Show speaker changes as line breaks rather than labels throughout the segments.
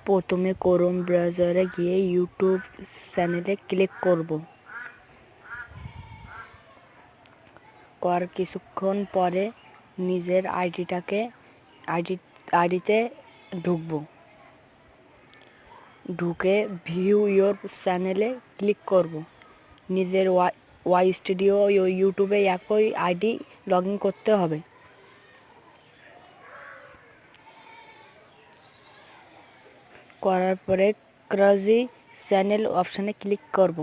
প্রথমে ক্রোম ব্রাউজারে গিয়ে ইউটিউব চ্যানেলে ক্লিক করব। কিছুক্ষণ পরে নিজের আইডিতে ঢুকব। ঢুকে ভিউ ইয়োর চ্যানেলে ক্লিক করব। নিজের ওয়াই স্টুডিও ইউটিউবে একই আইডি লগ ইন করতে হবে। করার পরে ক্রাজি চ্যানেল অপশানে ক্লিক করব।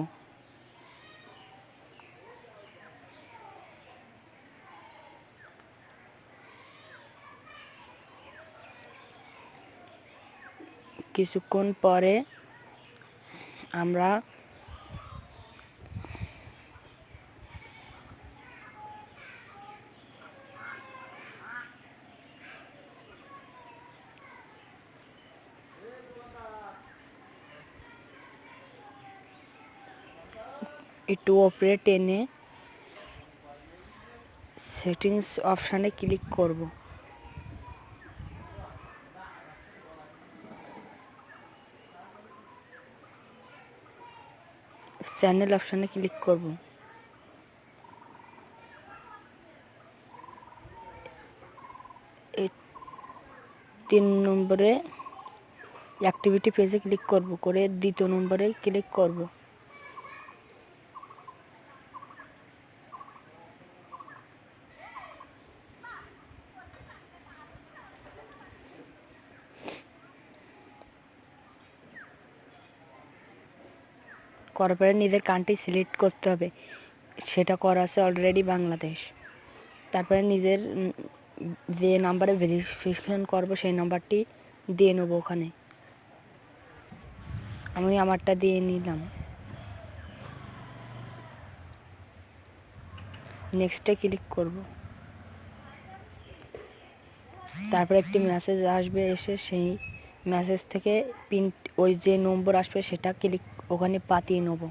কিছুক্ষণ পরে আমরা একটু উপরে টেনে সেটিংস অপশানে ক্লিক করব। চ্যানেল অপশানে ক্লিক করব। এই 3 নম্বরে অ্যাক্টিভিটি পেজে ক্লিক করব, করে 2 নম্বরে ক্লিক করব। করার পরে নিজের কান্ট্রি সিলেক্ট করতে হবে, সেটা করা আছে অলরেডি বাংলাদেশ। তারপরে নিজের যে নাম্বারে ভেরিফিকেশন করব সেই নাম্বারটি দিয়ে নেব। ওখানে আমি আমারটা দিয়ে নিলাম। নেক্সটে ক্লিক করব। তারপরে একটি মেসেজ আসবে, এসে সেই মেসেজ থেকে ওই যে নম্বর আসবে সেটা ওখানে পাঠিয়ে নেব।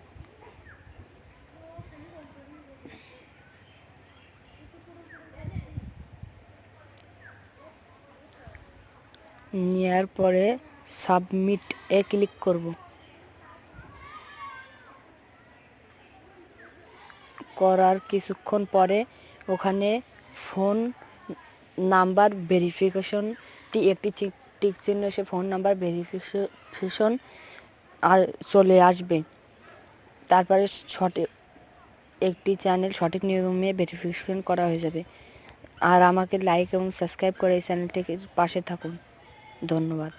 নেওয়ার পরে সাবমিট এ ক্লিক করব। করার কিছুক্ষণ পরে ওখানে ফোন নাম্বার ভেরিফিকেশনটি একটি টিক চিহ্ন এসে ফোন নাম্বার ভেরিফিকেশন চলে আসবে। তারপরে একটি চ্যানেল সঠিক নিয়মে ভেরিফিকেশন করা হয়ে যাবে। আর আমাকে লাইক এবং সাবস্ক্রাইব করে এই চ্যানেলটির পাশে থাকুন। ধন্যবাদ।